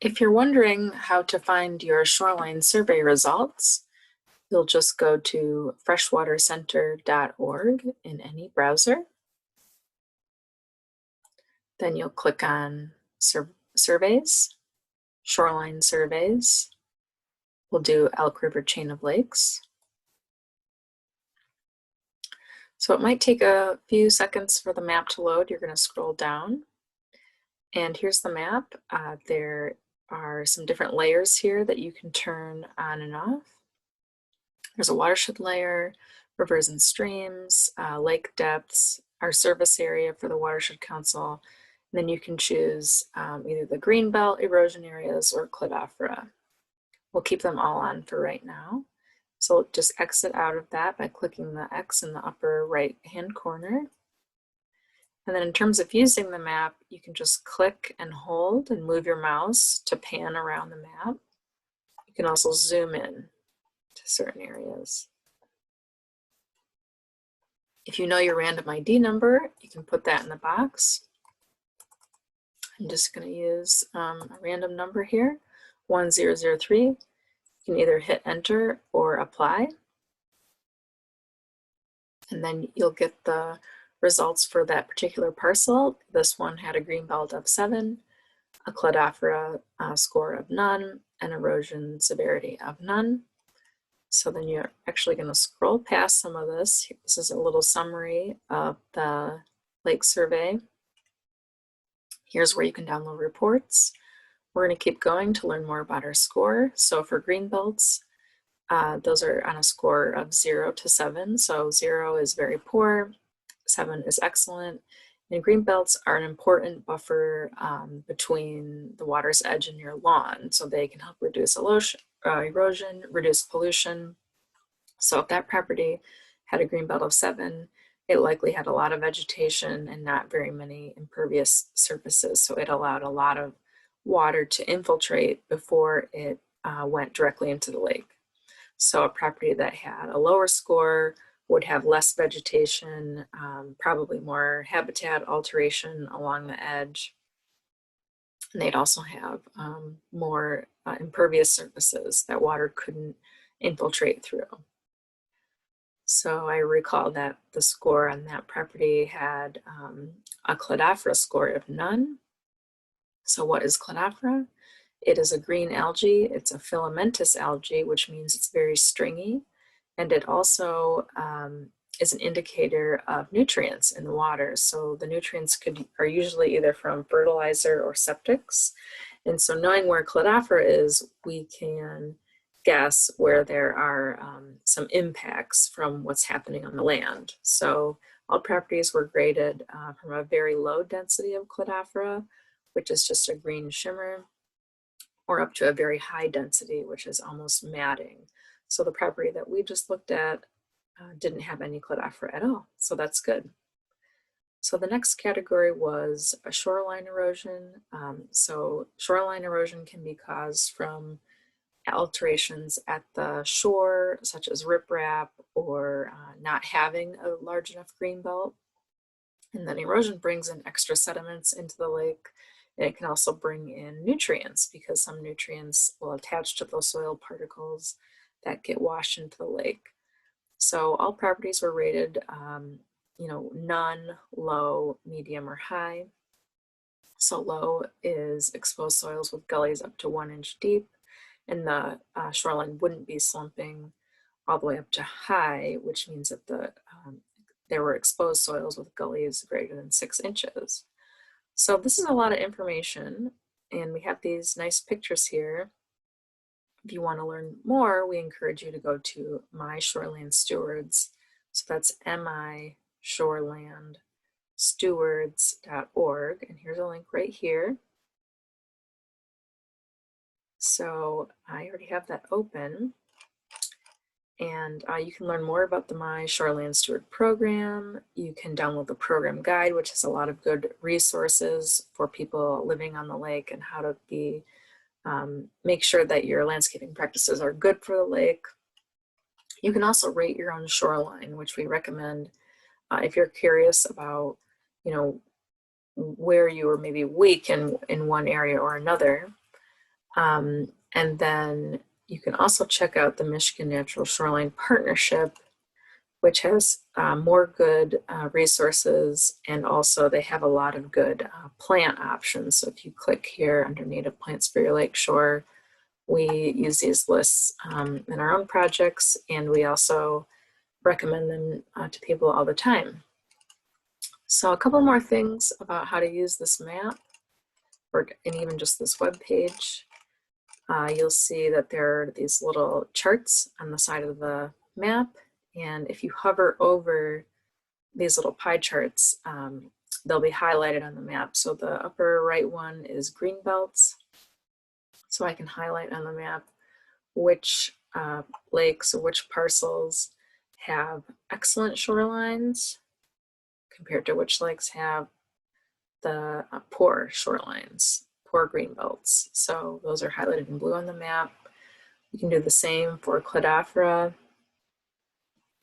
If you're wondering how to find your shoreline survey results, you'll just go to freshwatercenter.org in any browser. Then you'll click on Surveys, Shoreline Surveys. We'll do Elk River Chain of Lakes. So it might take a few seconds for the map to load. You're going to scroll down. And here's the map. There are some different layers here that you can turn on and off. There's a watershed layer, rivers and streams, lake depths, our service area for the Watershed Council. And then you can choose either the greenbelt erosion areas or cladophora. We'll keep them all on for right now. So just exit out of that by clicking the X in the upper right-hand corner. And then in terms of using the map, you can just click and hold and move your mouse to pan around the map. You can also zoom in to certain areas. If you know your random ID number, you can put that in the box. I'm just going to use a random number here, 1003. You can either hit enter or apply. And then you'll get the results for that particular parcel. This one had a greenbelt of 7, a cladophora score of none, and erosion severity of none. So then you're actually going to scroll past some of this. This is a little summary of the lake survey. Here's where you can download reports. We're going to keep going to learn more about our score. So for greenbelts, those are on a score of 0 to 7. So 0 is very poor, 7 is excellent. And greenbelts are an important buffer between the water's edge and your lawn. So they can help reduce erosion, reduce pollution. So if that property had a greenbelt of 7, it likely had a lot of vegetation and not very many impervious surfaces. So it allowed a lot of water to infiltrate before it went directly into the lake. So a property that had a lower score would have less vegetation, probably more habitat alteration along the edge. And they'd also have more impervious surfaces that water couldn't infiltrate through. So I recall that the score on that property had a cladophora score of none. So what is cladophora? It is a green algae. It's a filamentous algae, which means it's very stringy. And it also is an indicator of nutrients in the water. So the nutrients are usually either from fertilizer or septics. And so knowing where cladophora is, we can guess where there are some impacts from what's happening on the land. So all properties were graded from a very low density of cladophora, which is just a green shimmer, or up to a very high density, which is almost matting. So the property that we just looked at didn't have any cladophora at all, so that's good. So the next category was a shoreline erosion. So shoreline erosion can be caused from alterations at the shore, such as riprap or not having a large enough greenbelt. And then erosion brings in extra sediments into the lake. And it can also bring in nutrients because some nutrients will attach to those soil particles that get washed into the lake. So all properties were rated, none, low, medium, or high. So low is exposed soils with gullies up to 1 inch deep, and the shoreline wouldn't be slumping all the way up to high, which means that there were exposed soils with gullies greater than 6 inches. So this is a lot of information, and we have these nice pictures here. If you want to learn more, we encourage you to go to My Shoreland Stewards. So that's mishorelandstewards.org, and here's a link right here. So I already have that open, and you can learn more about the My Shoreland Steward program. You can download the program guide, which has a lot of good resources for people living on the lake and how to make sure that your landscaping practices are good for the lake. You can also rate your own shoreline, which we recommend if you're curious about, where you are maybe weak in one area or another. And then you can also check out the Michigan Natural Shoreline Partnership, which has more good resources, and also they have a lot of good plant options. So if you click here under native plants for your lakeshore, we use these lists in our own projects, and we also recommend them to people all the time. So a couple more things about how to use this map, and even just this web page. You'll see that there are these little charts on the side of the map, and if you hover over these little pie charts, they'll be highlighted on the map. So the upper right one is green belts. So I can highlight on the map which lakes or which parcels have excellent shorelines compared to which lakes have the poor shorelines, poor green belts. So those are highlighted in blue on the map. You can do the same for Cladophora.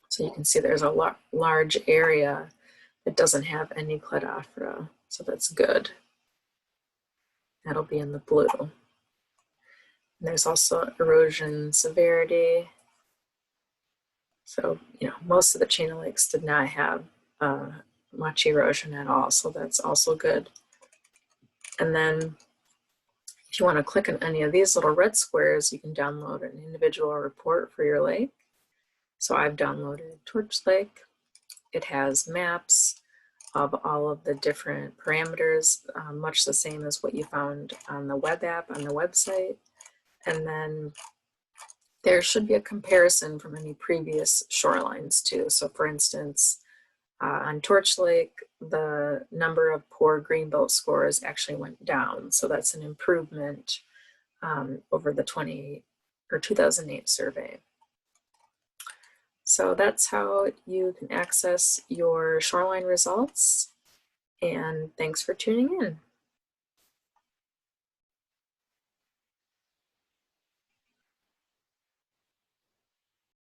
So you can see there's a large area that doesn't have any Cladophora, so that's good. That'll be in the blue. And there's also erosion severity. So, most of the chain of lakes did not have much erosion at all, so that's also good. And then if you want to click on any of these little red squares, you can download an individual report for your lake. So I've downloaded Torch Lake. It has maps of all of the different parameters, much the same as what you found on the web app on the website. And then there should be a comparison from any previous shorelines too. So for instance, on Torch Lake, the number of poor greenbelt scores actually went down. So that's an improvement over the 2008 survey. So that's how you can access your shoreline results. And thanks for tuning in.